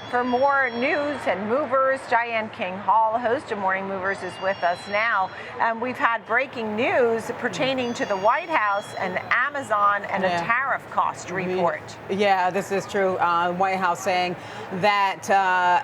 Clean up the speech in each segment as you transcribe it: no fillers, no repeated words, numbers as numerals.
For more news and movers, Diane King Hall, host of Morning Movers, is with us now. And we've had breaking news pertaining to the White House and Amazon and a tariff cost report. Yeah, this is true. White House saying that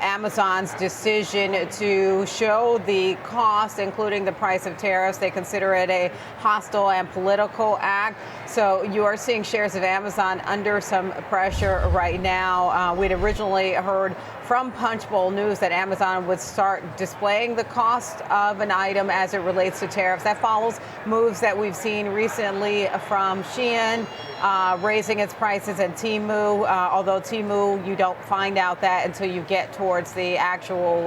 Amazon's decision to show the cost, including the price of tariffs, they consider it a hostile and political act. So you are seeing shares of Amazon under some pressure right now. We'd originally heard from Punchbowl News that Amazon would start displaying the cost of an item as it relates to tariffs. That follows moves that we've seen recently from Shein raising its prices and Temu, although Temu, you don't find out that until you get towards the actual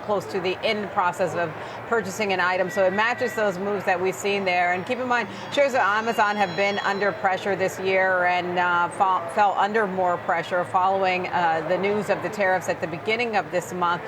close to the end process of purchasing an item. So it matches those moves that we've seen there. And keep in mind, shares of Amazon have been under pressure this year and fell under more pressure following the news of the tariffs at the beginning of this month.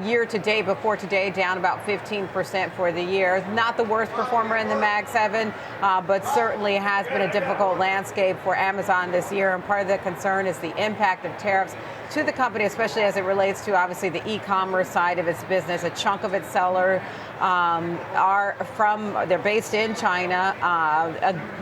Year to date, before today, down about 15% for the year. Not the worst performer in the Mag 7, but certainly has been a difficult landscape for Amazon this year. And part of the concern is the impact of tariffs to the company, especially as it relates to obviously the e-commerce side of its business. A chunk of its sellers they're based in China.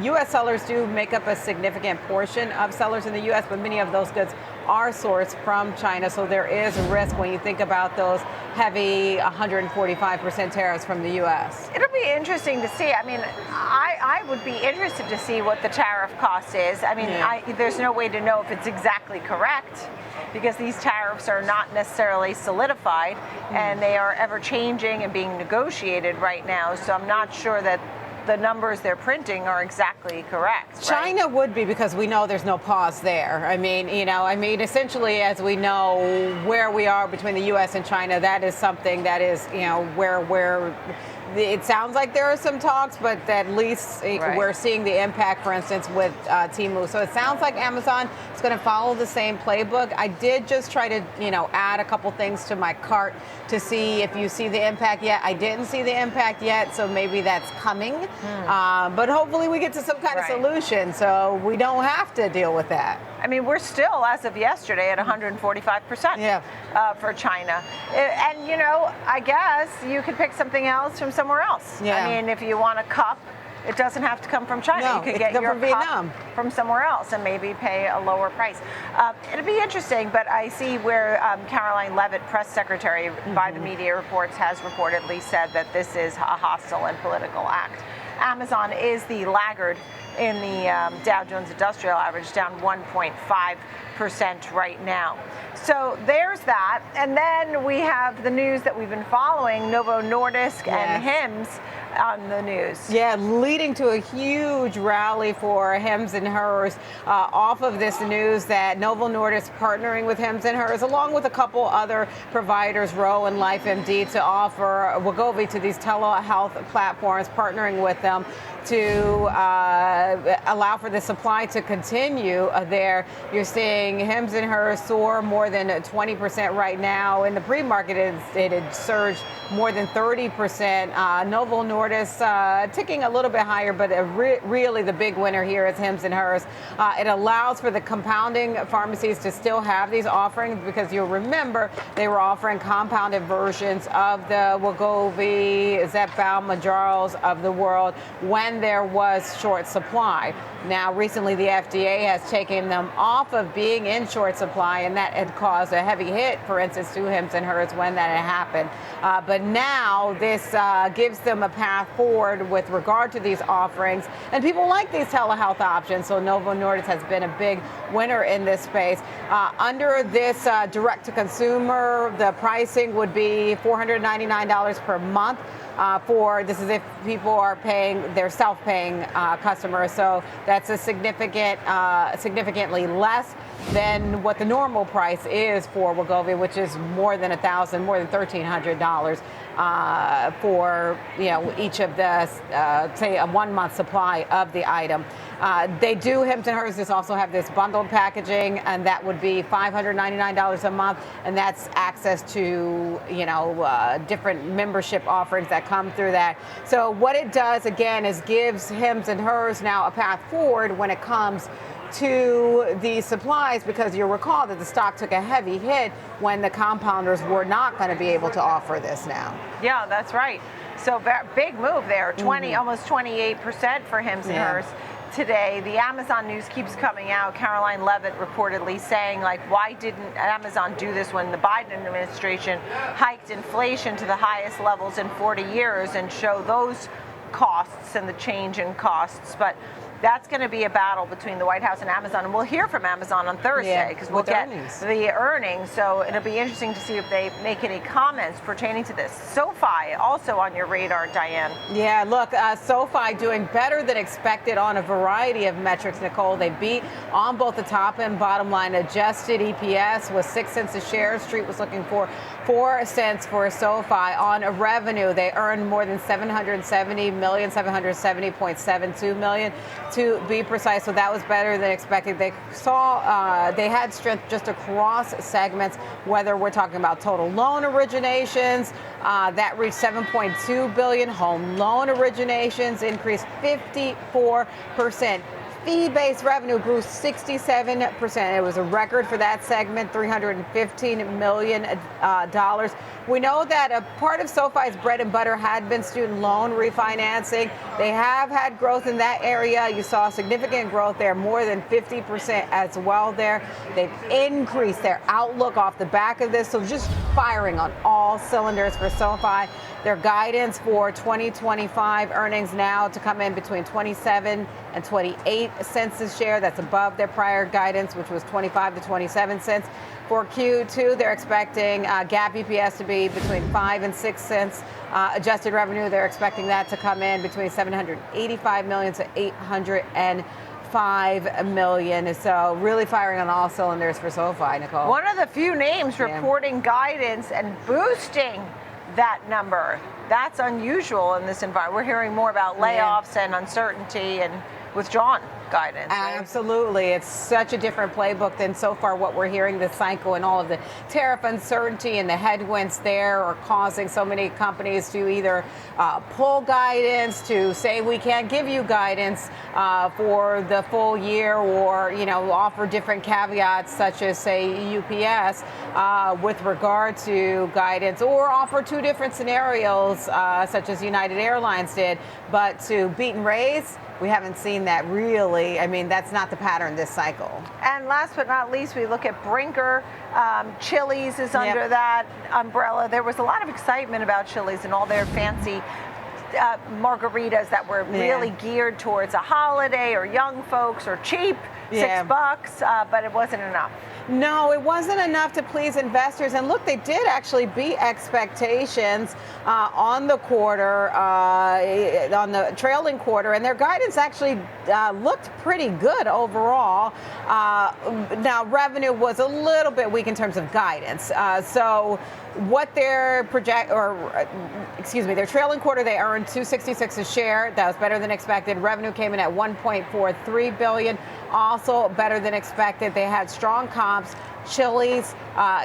U.S. sellers do make up a significant portion of sellers in the U.S., but many of those goods are sourced from China. So there is a risk when you think about those heavy 145% tariffs from the U.S. It'll be interesting to see. I mean, I would be interested to see what the tariff cost is. I mean, there's no way to know if it's exactly correct, because these tariffs are not necessarily solidified and they are ever changing and being negotiated right now. So I'm not sure that the numbers they're printing are exactly correct. China right? would be, because we know there's no pause there. I mean, essentially, as we know where we are between the U.S. and China, that is something that is, where it sounds like there are some talks, but at least we're seeing the impact, for instance, with Temu. So it sounds like Amazon is going to follow the same playbook. I did just try to, add a couple things to my cart to see if you see the impact yet. I didn't see the impact yet, so maybe that's coming. But hopefully we get to some kind of solution so we don't have to deal with that. I mean, we're still, as of yesterday, at 145% for China. And, I guess you could pick something else from somewhere else. I mean, if you want a cup, it doesn't have to come from China. No, you could get your cup from somewhere else and maybe pay a lower price. It'll be interesting, but I see where Caroline Levitt, press secretary by the media reports, has reportedly said that this is a hostile and political act. Amazon is the laggard in the Dow Jones Industrial Average, down 1.5% right now. So there's that. And then we have the news that we've been following, Novo Nordisk and HIMS on the news. Yeah, leading to a huge rally for HIMS and HERS off of this news that Novo Nordisk partnering with HIMS and HERS, along with a couple other providers, Ro and LifeMD, to offer Wegovy to these telehealth platforms, partnering with them to allow for the supply to continue there. You're seeing HIMS and HERS soar more than 20% right now. In the pre-market, it had surged more than 30%. Novo Nordisk ticking a little bit higher, but really the big winner here is HIMS and HERS. It allows for the compounding pharmacies to still have these offerings, because you'll remember they were offering compounded versions of the Wegovy, Zepbound, Mounjaros of the world when there was short supply. Now, recently the FDA has taken them off of being in short supply, and that had caused a heavy hit, for instance, to HIMS and HERS when that had happened. But now this gives them a path forward with regard to these offerings, and people like these telehealth options. So Novo Nordisk has been a big winner in this space. Under this direct-to-consumer, the pricing would be $499 per month. This is if people are paying, they're self-paying customers. So that's a significantly less than what the normal price is for Wegovy, which is more than $1,000, more than $1,300 for each of the say a 1 month supply of the item. They do, HIMS and HERS, also have this bundled packaging, and that would be $599 a month, and that's access to different membership offerings that come through that. So what it does again is gives HIMS and HERS now a path forward when it comes to the supplies, because you'll recall that the stock took a heavy hit when the compounders were not going to be able to offer this now. Yeah, that's right. So big move there, almost 28% for HIMS and hers today. The Amazon news keeps coming out. Caroline Levitt reportedly saying, like, why didn't Amazon do this when the Biden administration hiked inflation to the highest levels in 40 years and show those costs and the change in costs? But that's going to be a battle between the White House and Amazon, and we'll hear from Amazon on Thursday because we'll get the earnings. So it'll be interesting to see if they make any comments pertaining to this. SOFI also on your radar, Diane. Yeah, look, SOFI doing better than expected on a variety of metrics, Nicole. They beat on both the top and bottom line. Adjusted EPS was 6 cents a share. Street was looking for 4 cents for SOFI. On revenue, they earned more than $770 million, $770.72 million to be precise. So that was better than expected. They saw they had strength just across segments, whether we're talking about total loan originations, that reached $7.2 billion. Home loan originations increased 54%. Fee-based revenue grew 67%. It was a record for that segment, $315 million. We know that a part of SOFI's bread and butter had been student loan refinancing. They have had growth in that area. You saw significant growth there, more than 50% as well there. They've increased their outlook off the back of this, so just firing on all cylinders for SOFI. Their guidance for 2025 earnings now to come in between 27 and 28 cents a share. That's above their prior guidance, which was 25 to 27 cents. For Q2, they're expecting GAAP EPS to be between 5 and 6 cents. Adjusted revenue, they're expecting that to come in between 785 million to 805 million. So really firing on all cylinders for SOFI, Nicole. One of the few names reporting guidance and boosting that number. That's unusual in this environment. We're hearing more about layoffs and uncertainty and withdrawn guidance. Absolutely. It's such a different playbook than so far what we're hearing this cycle, and all of the tariff uncertainty and the headwinds there are causing so many companies to either pull guidance, to say we can't give you guidance for the full year, or offer different caveats such as, say, UPS with regard to guidance, or offer two different scenarios such as United Airlines did. But to beat and raise, we haven't seen that really. I mean, that's not the pattern this cycle. And last but not least, we look at Brinker. Chili's is under that umbrella. There was a lot of excitement about Chili's and all their fancy margaritas that were really geared towards a holiday or young folks or cheap, $6, but it wasn't enough. No, it wasn't enough to please investors. And look, they did actually beat expectations on the quarter, on the trailing quarter, and their guidance actually looked pretty good overall. Now, revenue was a little bit weak in terms of guidance. So what their their trailing quarter, they earned $2.66 a share. That was better than expected. Revenue came in at $1.43 billion, also better than expected. They had strong comps. Chili's,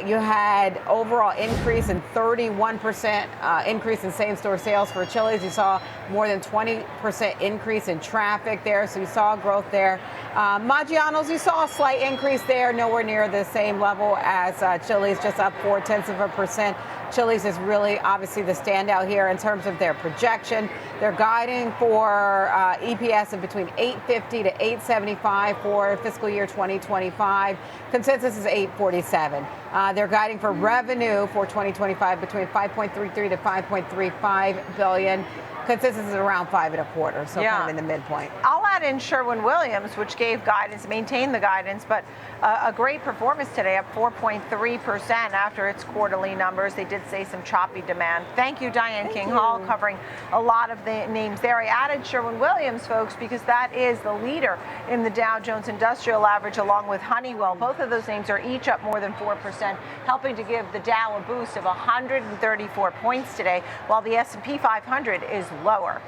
you had overall increase in 31% increase in same-store sales for Chili's. You saw more than 20% increase in traffic there, so you saw growth there. Maggiano's, you saw a slight increase there, nowhere near the same level as Chili's, just up 0.4%. Chili's is really obviously the standout here in terms of their projection. They're guiding for EPS of between $8.50 to $8.75 for fiscal year 2025. Consensus is $8.47. They're guiding for revenue for 2025 between $5.33 to $5.35 billion. Consensus is around 5.25, so kind of in the midpoint. I'll add in Sherwin-Williams, which gave guidance, maintained the guidance, but a great performance today, up 4.3% after its quarterly numbers. They did say some choppy demand. Thank you, Diane King-Hall, covering a lot of the names there. I added Sherwin-Williams, folks, because that is the leader in the Dow Jones Industrial Average, along with Honeywell. Both of those names are each up more than 4%, helping to give the Dow a boost of 134 points today, while the S&P 500 is lower.